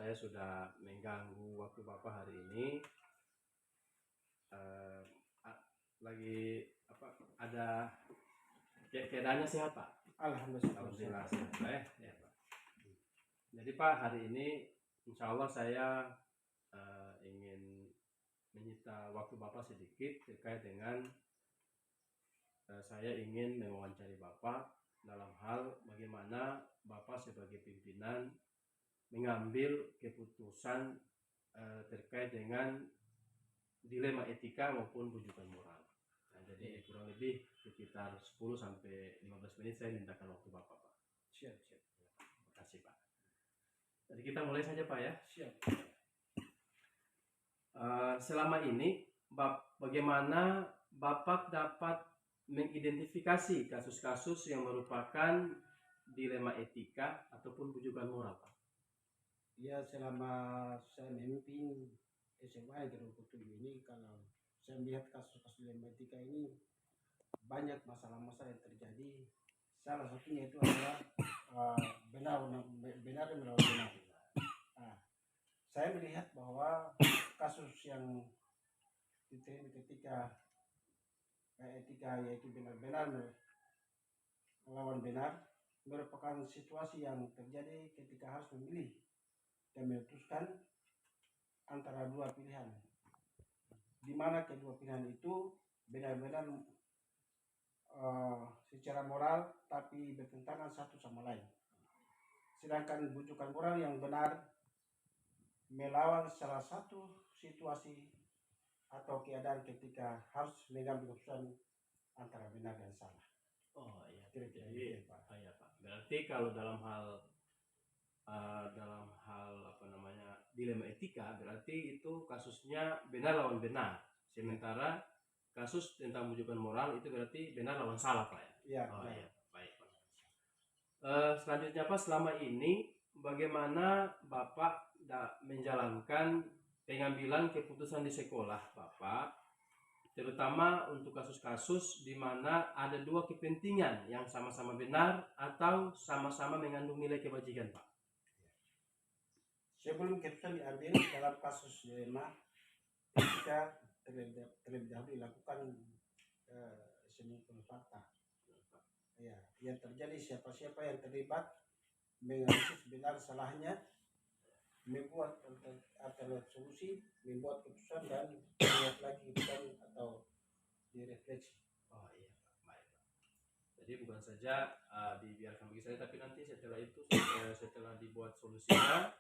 saya sudah mengganggu waktu Bapak hari ini. Lagi ada keadaannya sehat Pak? Alhamdulillah sehat ya Pak. Jadi Pak, hari ini insya Allah saya ingin menyita waktu Bapak sedikit terkait dengan saya ingin mewawancari Bapak dalam hal bagaimana Bapak sebagai pimpinan mengambil keputusan terkait dengan dilema etika maupun bujukan moral. Nah, jadi kurang lebih sekitar 10-15 menit saya mintakan waktu Bapak Pak. Siap. Terima kasih Pak. Jadi kita mulai saja Pak ya. Siap. Selama ini bagaimana Bapak dapat mengidentifikasi kasus-kasus yang merupakan dilema etika ataupun bujukan moral Pak? Ya, selama saya memimpin SMA yang ke-27 ini, kalau saya melihat kasus-kasus dilema etika ini banyak masalah-masalah yang terjadi. Salah satunya itu adalah benar dan melawan benar. Saya melihat bahwa kasus yang diterima ketika etika yaitu benar-benar melawan benar merupakan situasi yang terjadi ketika harus memilih dan memutuskan antara dua pilihan, di mana kedua pilihan itu benar-benar secara moral tapi bertentangan satu sama lain. Sedangkan bujukan moral yang benar melawan salah satu situasi atau keadaan ketika harus mengambil keputusan antara benar dan salah. Oh iya, jadi Pak. Ya Pak. Berarti kalau dalam hal dilema etika, berarti itu kasusnya benar lawan benar. Sementara kasus tentang bujukan moral itu berarti benar lawan salah Pak ya? Iya. Iya, baik Pak. Selanjutnya Pak, selama ini bagaimana Bapak menjalankan pengambilan keputusan di sekolah Bapak, terutama untuk kasus-kasus di mana ada dua kepentingan yang sama-sama benar atau sama-sama mengandung nilai kebajikan Pak? Sebelum keputusan diambil dalam kasus dilema, ketika terlebih dahulu dilakukan pengukuran fakta. Ya, yang terjadi siapa-siapa yang terlibat, menganalisis benar salahnya, membuat alternatif solusi, membuat keputusan dan membuat lagi keputusan atau direfleksi. Oh iya Pak, baik Pak. Jadi bukan saja dibiarkan begitu saja, tapi nanti setelah itu setelah dibuat solusinya,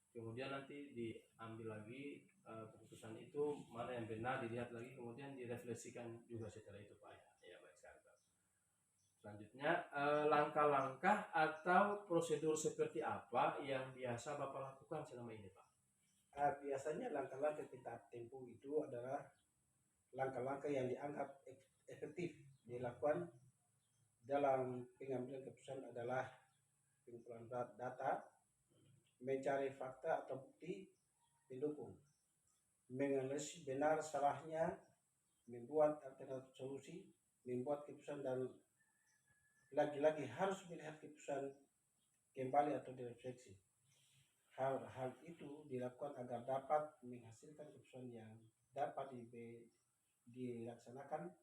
kemudian nanti diambil lagi keputusan itu mana yang benar, dilihat lagi, kemudian direfleksikan juga setelah itu Pak ya. Baik sekali Pak. Selanjutnya langkah-langkah atau prosedur seperti apa yang biasa Bapak lakukan selama ini Pak? Biasanya langkah-langkah kita tempuh itu adalah langkah-langkah yang dianggap efektif dilakukan dalam pengambilan keputusan adalah pengumpulan data, mencari fakta atau bukti pendukung, menganalisis benar salahnya, membuat alternatif solusi, membuat keputusan, dan lagi-lagi harus melihat keputusan kembali atau direfleksi. Hal itu dilakukan agar dapat menghasilkan keputusan yang dapat dilaksanakan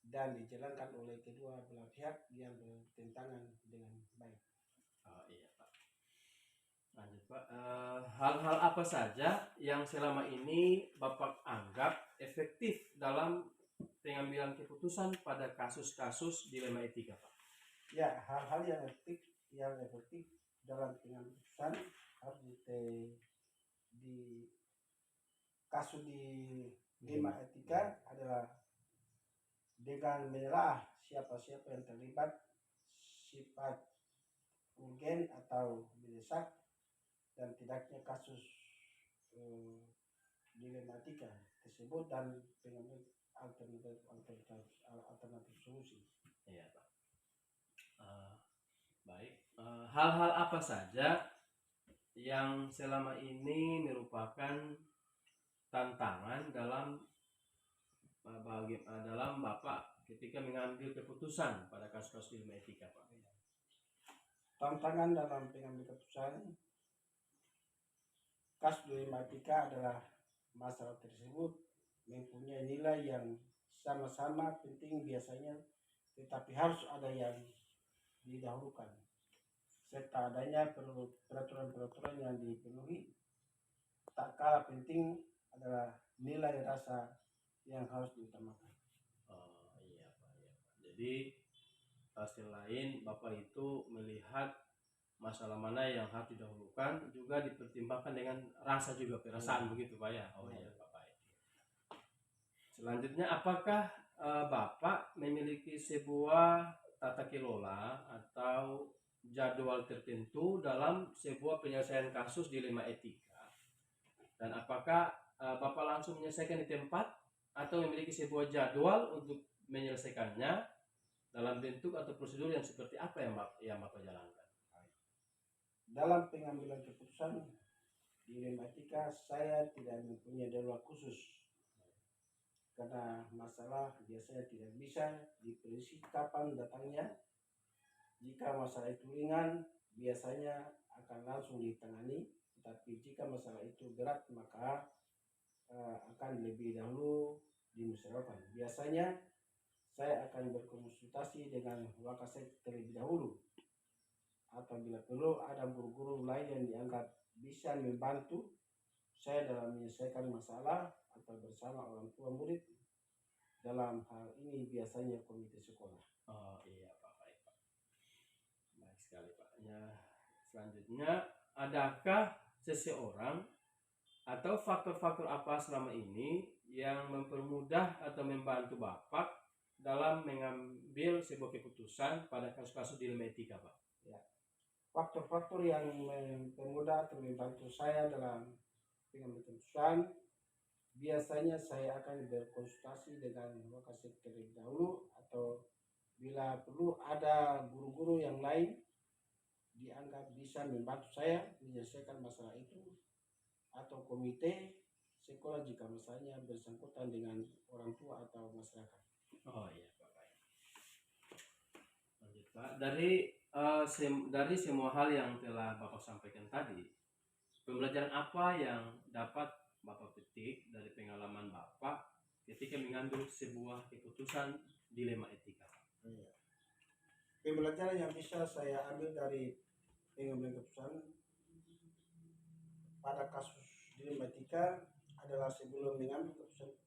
dan dijalankan oleh kedua belah pihak yang bertentangan dengan baik. Oh iya Pak. Lanjut Pak, hal-hal apa saja yang selama ini Bapak anggap efektif dalam pengambilan keputusan pada kasus-kasus dilema etika Pak? Ya, hal-hal yang efektif dalam pengambilan keputusan harus di kasus dilema etika adalah dengan menelaah siapa-siapa yang terlibat, sifat urgen atau mendesak, dan tidaknya kasus dilematika tersebut, dan pengambil alternatif solusi. Iya Pak. Baik. Hal-hal apa saja yang selama ini merupakan tantangan dalam Bapak ketika mengambil keputusan pada kasus-kasus dilema etika Pak? Tantangan dalam pengambil keputusan kasus dilematika adalah masalah tersebut mempunyai nilai yang sama-sama penting biasanya, tetapi harus ada yang didahulukan serta adanya peraturan-peraturan yang dipenuhi. Tak kalah penting adalah nilai rasa yang harus diutamakan. Oh iya Pak, ya Pak. Jadi selain Bapak itu melihat masalah mana yang harus didahulukan, juga dipertimbangkan dengan rasa juga, perasaan begitu Pak ya. Oh iya Pak, baik. Selanjutnya, apakah Bapak memiliki sebuah tata kelola atau jadwal tertentu dalam sebuah penyelesaian kasus dilema etika? Dan apakah Bapak langsung menyelesaikan di tempat atau memiliki sebuah jadwal untuk menyelesaikannya dalam bentuk atau prosedur yang seperti apa yang Bapak jalankan? Dalam pengambilan keputusan dilema etika, saya tidak mempunyai jadwal khusus karena masalah biasanya tidak bisa diprediksi kapan datangnya. Jika masalah itu ringan, biasanya akan langsung ditangani, tetapi jika masalah itu berat, maka akan lebih dahulu dimusyawarahkan. Biasanya saya akan berkonsultasi dengan wakasek terlebih dahulu, atau bila perlu ada guru-guru lain yang dianggap bisa membantu saya dalam menyelesaikan masalah atau bersama orang tua murid. Dalam hal ini biasanya komite sekolah. Oh iya Pak, baik Pak. Baik sekali Pak. Ya, selanjutnya, adakah seseorang atau faktor-faktor apa selama ini yang mempermudah atau membantu Bapak dalam mengambil sebuah keputusan pada kasus-kasus dilema etika Pak? Ya. Faktor-faktor yang mempermudah atau membantu saya dalam pengambilan keputusan, biasanya saya akan berkonsultasi dengan wakasek terlebih dahulu, atau bila perlu ada guru-guru yang lain dianggap bisa membantu saya menyelesaikan masalah itu, atau komite sekolah jika masalahnya bersangkutan dengan orang tua atau masyarakat. Oh iya Pak, baik. Lanjut Pak, dari semua hal yang telah Bapak sampaikan tadi, pembelajaran apa yang dapat Bapak petik dari pengalaman Bapak ketika mengambil sebuah keputusan dilema etika? Iya. Pembelajaran yang bisa saya ambil dari pengambilan keputusan pada kasus dilema etika adalah sebelum mengambil keputusan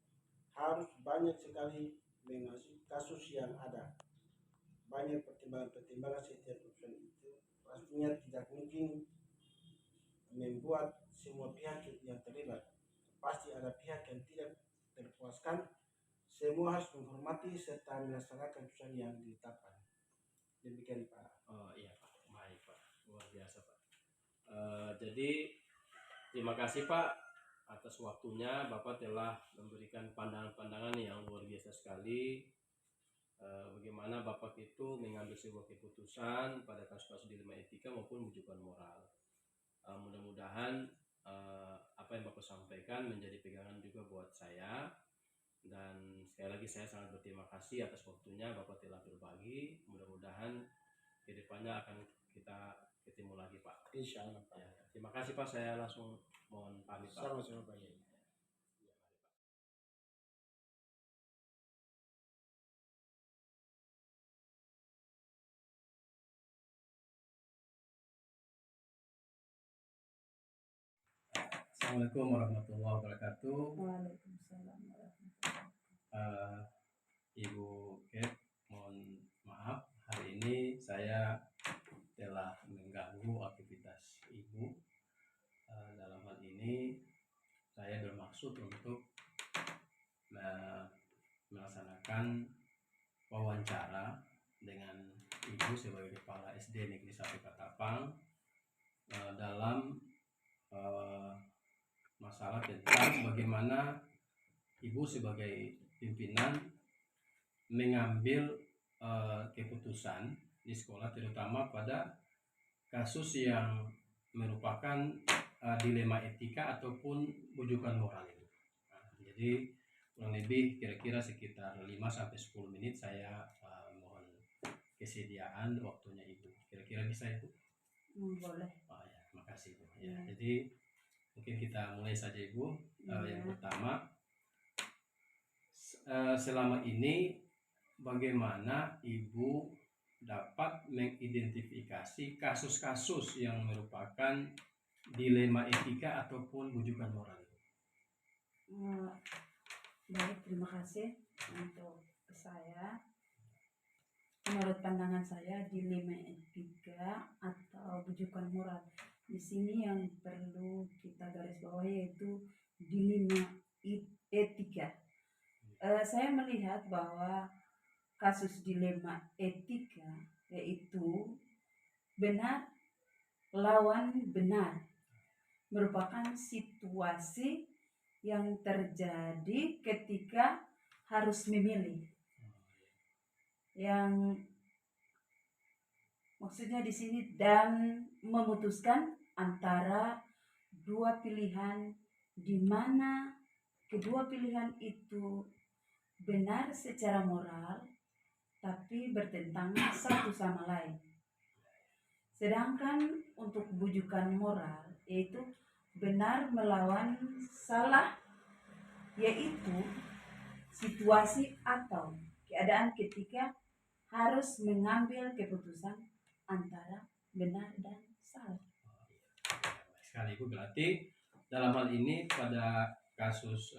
harus banyak sekali mengasihi kasus yang ada. Banyak pertimbangan-pertimbangan setiap keputusan itu. Pastinya tidak mungkin membuat semua pihak yang terlibat. Pasti ada pihak yang tidak terpuaskan. Semua harus menghormati serta melaksanakan keputusan yang ditetapkan. Demikian Pak. Oh iya Pak, baik Pak, luar biasa Pak. Jadi terima kasih Pak atas waktunya. Bapak telah memberikan pandangan-pandangan yang luar biasa sekali. Bagaimana Bapak itu mengambil sebuah keputusan pada kasus-kasus dilema etika maupun rujukan moral. Mudah-mudahan apa yang Bapak sampaikan menjadi pegangan juga buat saya. Dan sekali lagi saya sangat berterima kasih atas waktunya Bapak telah berbagi. Mudah-mudahan kedepannya akan kita ketemu lagi Pak. Insya Allah Pak. Ya, terima kasih Pak, saya langsung mohon pamit Pak. Sama-sama Pak. Assalamualaikum warahmatullahi wabarakatuh. Waalaikumsalam warahmatullahi wabarakatuh. Ibu Ket, mohon maaf hari ini saya telah mengganggu aktivitas Ibu. Dalam hal ini saya bermaksud untuk melaksanakan wawancara dengan Ibu sebagai Kepala SD Negeri 1 Katapang dalam masalah tentang bagaimana Ibu sebagai pimpinan mengambil keputusan di sekolah, terutama pada kasus yang merupakan dilema etika ataupun rujukan moral itu. Jadi kurang lebih kira-kira sekitar 5-10 menit saya mohon kesediaan waktunya Ibu. Kira-kira bisa Ibu? Boleh. Oh ya, makasih Bu. Ya, jadi Mungkin kita mulai saja Ibu. Yang Iya. pertama, selama ini bagaimana Ibu dapat mengidentifikasi kasus-kasus yang merupakan dilema etika ataupun bujukan moral? Eh, Baik, terima kasih untuk saya. Menurut pandangan saya, dilema etika atau bujukan moral, di sini yang perlu kita garis bawahi yaitu dilema etika. Saya melihat bahwa kasus dilema etika yaitu benar lawan benar merupakan situasi yang terjadi ketika harus memilih, yang maksudnya di sini dan memutuskan antara dua pilihan di mana kedua pilihan itu benar secara moral tapi bertentangan satu sama lain. Sedangkan untuk bujukan moral yaitu benar melawan salah, yaitu situasi atau keadaan ketika harus mengambil keputusan antara benar dan salah. Sekali Ibu, berarti dalam hal ini pada kasus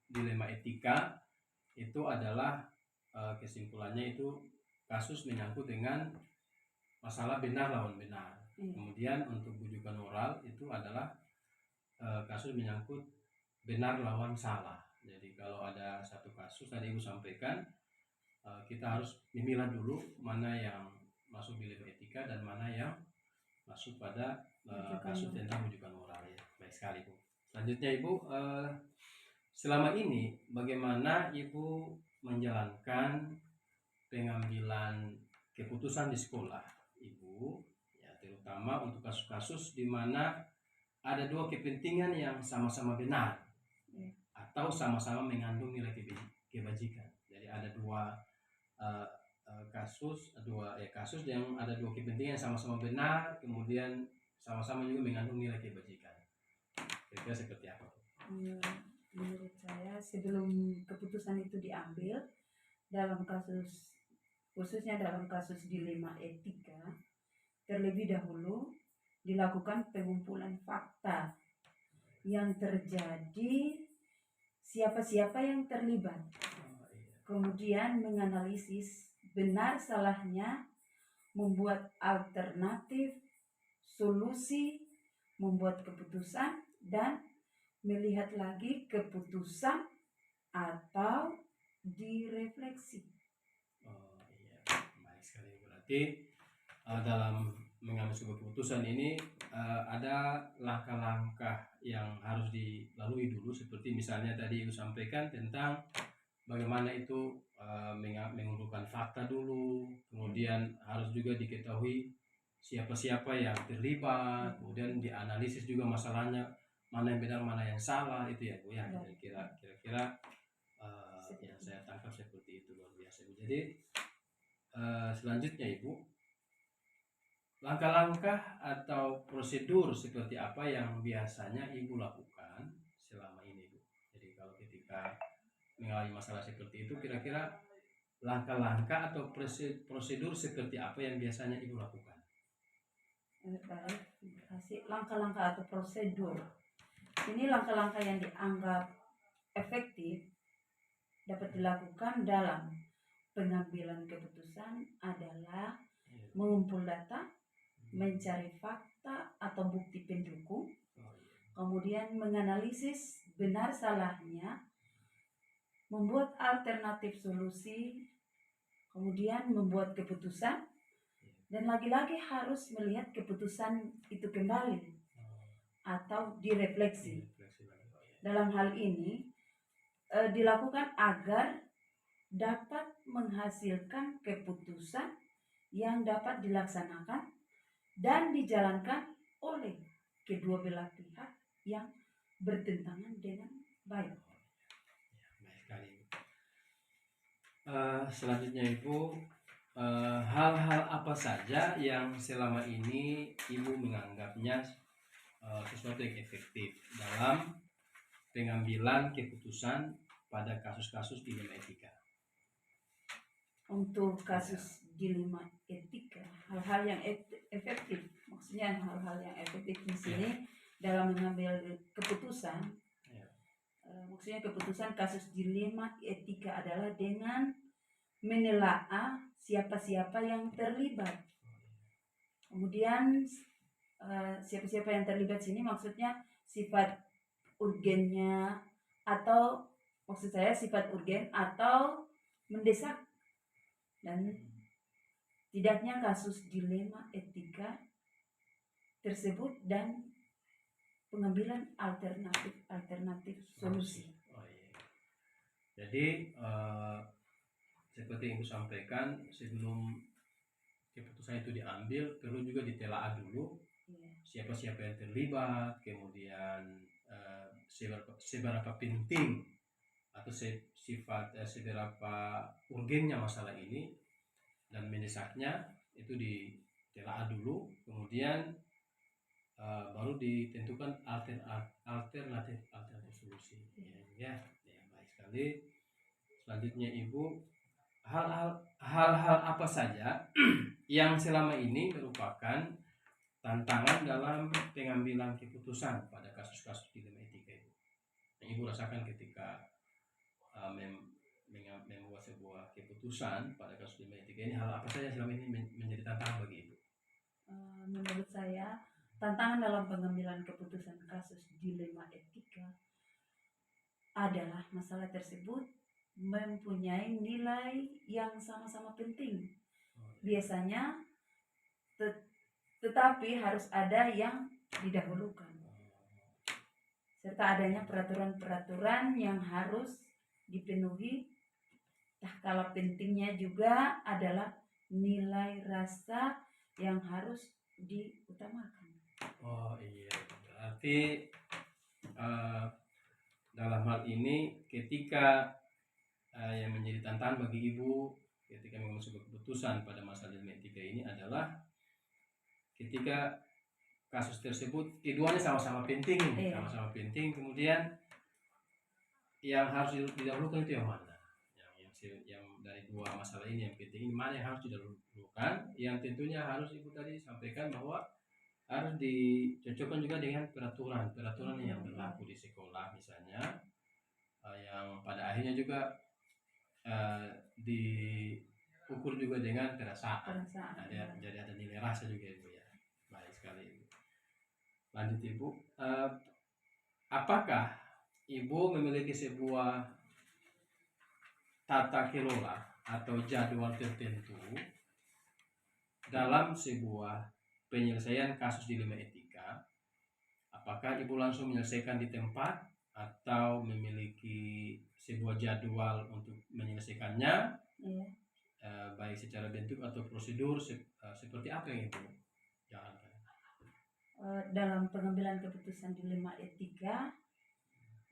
dilema etika itu adalah kesimpulannya itu kasus menyangkut dengan masalah benar lawan benar. Kemudian untuk bujukan moral itu adalah kasus menyangkut benar lawan salah. Jadi kalau ada satu kasus tadi Ibu sampaikan, kita harus memilah dulu mana yang masuk dilema etika dan mana yang masuk pada kasus tentang bujukan moral ya. Baik sekali Bu. Selanjutnya Ibu, selama ini bagaimana Ibu menjalankan pengambilan keputusan di sekolah Ibu, ya, terutama untuk kasus-kasus di mana ada dua kepentingan yang sama-sama benar atau sama-sama mengandung nilai kebajikan. Jadi ada dua kasus yang ada dua kepentingan yang sama-sama benar, kemudian sama-sama juga mengandung nilai kebajikan. Kira-kira seperti apa? Menurut saya sebelum keputusan itu diambil dalam kasus, khususnya dalam kasus dilema etika, terlebih dahulu dilakukan pengumpulan fakta yang terjadi, siapa-siapa yang terlibat, kemudian menganalisis benar salahnya, membuat alternatif, solusi, membuat keputusan, dan melihat lagi keputusan atau direfleksi. Baik sekali. Berarti dalam mengambil sebuah keputusan ini ada langkah-langkah yang harus dilalui dulu, seperti misalnya tadi Ibu sampaikan tentang bagaimana itu mengumpulkan fakta dulu, kemudian harus juga diketahui siapa-siapa yang terlibat, kemudian dianalisis juga masalahnya mana yang benar mana yang salah, itu ya Bu ya. Kira-kira yang saya tangkap seperti itu, luar biasa Bu. Jadi selanjutnya Ibu, langkah-langkah atau prosedur seperti apa yang biasanya Ibu lakukan selama ini Bu? Jadi kalau ketika mengalami masalah seperti itu, kira-kira langkah-langkah atau prosedur seperti apa yang biasanya Ibu lakukan? Baik, terima kasih. Langkah-langkah atau prosedur, ini langkah-langkah yang dianggap efektif dapat dilakukan dalam pengambilan keputusan adalah mengumpul data, mencari fakta atau bukti pendukung, kemudian menganalisis benar salahnya, membuat alternatif solusi, kemudian membuat keputusan, dan lagi-lagi harus melihat keputusan itu kembali atau direfleksi. Dalam hal ini dilakukan agar dapat menghasilkan keputusan yang dapat dilaksanakan dan dijalankan oleh kedua belah pihak yang bertentangan dengan baik. Baik sekali. Selanjutnya Ibu, hal-hal apa saja yang selama ini Ibu menganggapnya sesuatu yang efektif dalam pengambilan keputusan pada kasus-kasus dilema etika. Untuk kasus dilema etika, hal-hal yang efektif, maksudnya hal-hal yang efektif di sini dalam mengambil keputusan. Ya. Maksudnya keputusan kasus dilema etika adalah dengan menelaah siapa-siapa yang terlibat. Kemudian siapa-siapa yang terlibat sini maksudnya sifat urgennya, atau maksud saya sifat urgen atau mendesak, dan tidaknya kasus dilema etika tersebut dan pengambilan alternatif solusi. Oh, iya. Jadi seperti yang saya sampaikan, sebelum keputusan itu diambil perlu juga ditelaah dulu siapa-siapa yang terlibat, kemudian seberapa penting atau seberapa urgennya masalah ini dan mendesaknya, itu ditelaah dulu, kemudian baru ditentukan alternatif solusi. Ya, baik sekali. Selanjutnya Ibu, hal-hal apa saja yang selama ini merupakan tantangan dalam pengambilan keputusan pada kasus-kasus dilema etika itu yang Ibu rasakan ketika membuat sebuah keputusan pada kasus dilema etika ini? Hal apa saja selama ini menjadi tantangan bagi Ibu? Menurut saya, tantangan dalam pengambilan keputusan kasus dilema etika adalah masalah tersebut mempunyai nilai yang sama-sama penting. Biasanya tetapi harus ada yang didahulukan, serta adanya peraturan-peraturan yang harus dipenuhi. Tak kalah pentingnya juga adalah nilai rasa yang harus diutamakan. Oh iya, berarti dalam hal ini ketika yang menjadi tantangan bagi Ibu ketika mengambil sebuah keputusan pada masalah dilema etika ini adalah ketika kasus tersebut keduanya sama-sama penting, sama-sama penting, kemudian yang harus didahulukan itu yang mana? Yang dari dua masalah ini yang penting ini mana yang harus didahulukan? Yang tentunya harus Ibu tadi sampaikan bahwa harus dicocokkan juga dengan peraturan yang berlaku di sekolah misalnya, yang pada akhirnya juga diukur juga dengan perasaan. Jadi ada nilai rasa juga Ibu ya. Baik sekali Ibu. Lanjut Ibu, apakah Ibu memiliki sebuah tata kelola atau jadwal tertentu dalam sebuah penyelesaian kasus dilema etika? Apakah Ibu langsung menyelesaikan di tempat atau memiliki sebuah jadwal untuk menyelesaikannya? Baik secara bentuk atau prosedur, seperti apa yang Ibu jalankan? Dalam pengambilan keputusan dilema etika,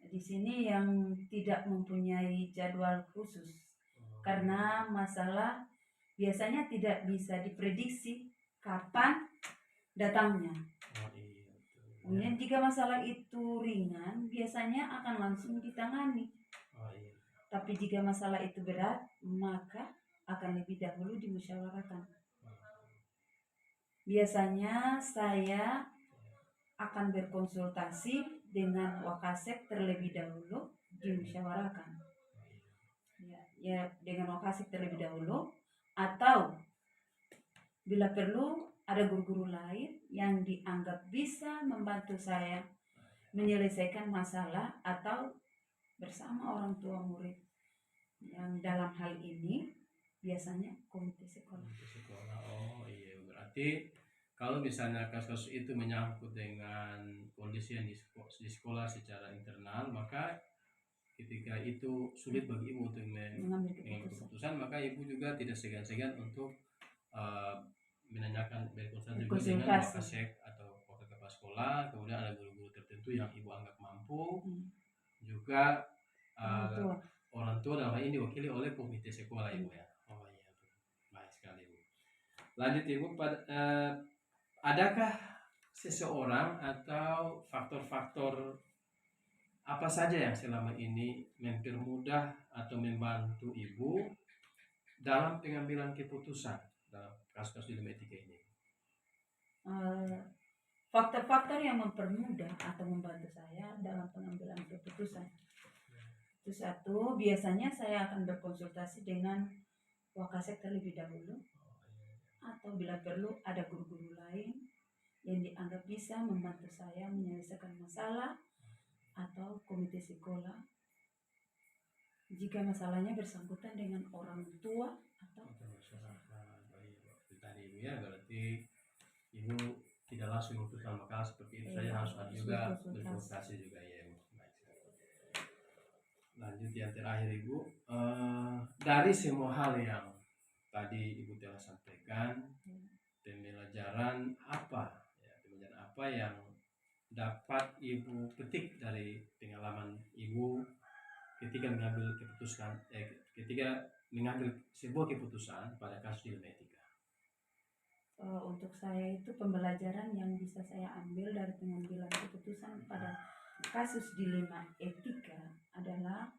di sini yang tidak mempunyai jadwal khusus, karena masalah biasanya tidak bisa diprediksi kapan datangnya. Kemudian jika masalah itu ringan, biasanya akan langsung ditangani. Tapi jika masalah itu berat, maka akan lebih dahulu dimusyawarahkan. Biasanya saya akan berkonsultasi dengan Wakasek terlebih dahulu, dimusyawarahkan. Ya, dengan Wakasek terlebih dahulu, atau bila perlu ada guru-guru lain yang dianggap bisa membantu saya menyelesaikan masalah, atau bersama orang tua murid, yang dalam hal ini biasanya komite sekolah. Oh iya, berarti kalau misalnya kasus itu menyangkut dengan kondisi yang di sekolah secara internal, maka ketika itu sulit bagi Ibu untuk mengambil keputusan, maka Ibu juga tidak segan-segan untuk menanyakan, berkonsultasi dengan Wakasek atau wakil kepala sekolah, kemudian ada guru-guru tertentu yang Ibu anggap mampu, juga orang tua dalam hal ini diwakili oleh komite sekolah Ibu ya. Oh iya, baik sekali Ibu. Lanjut Ibu, adakah seseorang atau faktor-faktor apa saja yang selama ini mempermudah atau membantu Ibu dalam pengambilan keputusan dalam kasus-kasus dilema etika ini? Faktor-faktor yang mempermudah atau membantu saya dalam pengambilan keputusan itu satu, biasanya saya akan berkonsultasi dengan Wakasek terlebih dahulu, atau bila perlu ada guru-guru lain yang dianggap bisa membantu saya menyelesaikan masalah, atau komite sekolah jika masalahnya bersangkutan dengan orang tua atau tadi Ibu ya, berarti Ibu tidak langsung memutuskan masalah seperti itu saja, harus ada juga berkonsultasi juga ya Ibu. Lanjut yang terakhir Ibu, dari semua hal yang tadi Ibu telah sampaikan, pembelajaran apa yang dapat Ibu petik dari pengalaman Ibu ketika mengambil sebuah keputusan pada kasus dilema etika? Untuk saya itu pembelajaran yang bisa saya ambil dari pengambilan keputusan pada kasus dilema etika adalah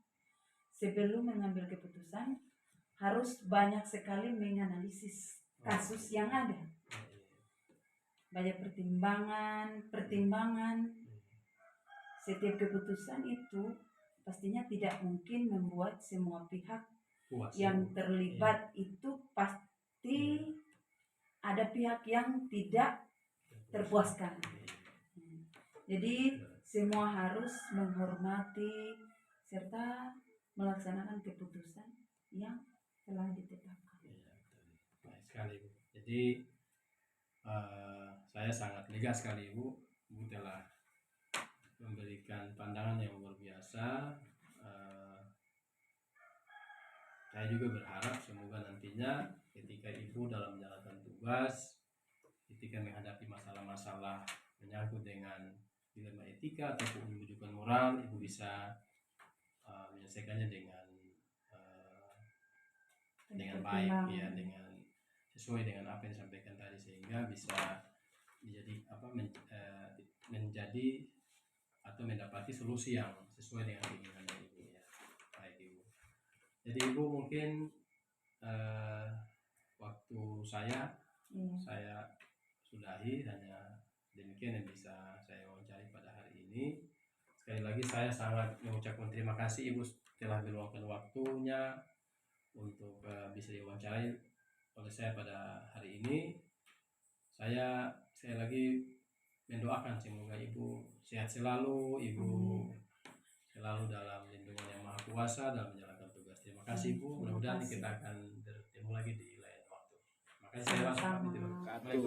sebelum mengambil keputusan harus banyak sekali menganalisis kasus yang ada. Banyak pertimbangan. Setiap keputusan itu pastinya tidak mungkin membuat semua pihak yang terlibat itu pasti ada pihak yang tidak terpuaskan. Jadi semua harus menghormati serta melaksanakan keputusan yang telah ditetapkan. Baik sekali Bu. Jadi saya sangat lega sekali Bu telah memberikan pandangan yang luar biasa. Saya juga berharap semoga nantinya ketika Ibu dalam menjalankan tugas, ketika menghadapi masalah-masalah menyangkut dengan dilema etika ataupun rujukan moral, Ibu bisa menyelesaikannya dengan baik ya, dengan sesuai dengan apa yang disampaikan tadi, sehingga bisa menjadi atau mendapati solusi yang sesuai dengan keinginan Ibu ya. Baik Ibu. Jadi Ibu mungkin waktu saya sudahi, hanya demikian yang bisa saya wawancari pada hari ini. Sekali lagi saya sangat mengucapkan terima kasih Ibu telah meluangkan waktunya untuk bisa diwawancarai oleh saya pada hari ini. Saya sekali lagi mendoakan semoga Ibu sehat selalu, Ibu selalu dalam lindungan yang Maha Kuasa dalam menjalankan tugas. Terima kasih Ibu. Mudah-mudahan kita akan bertemu lagi di lain waktu. Terima kasih. Saya langsung pamit.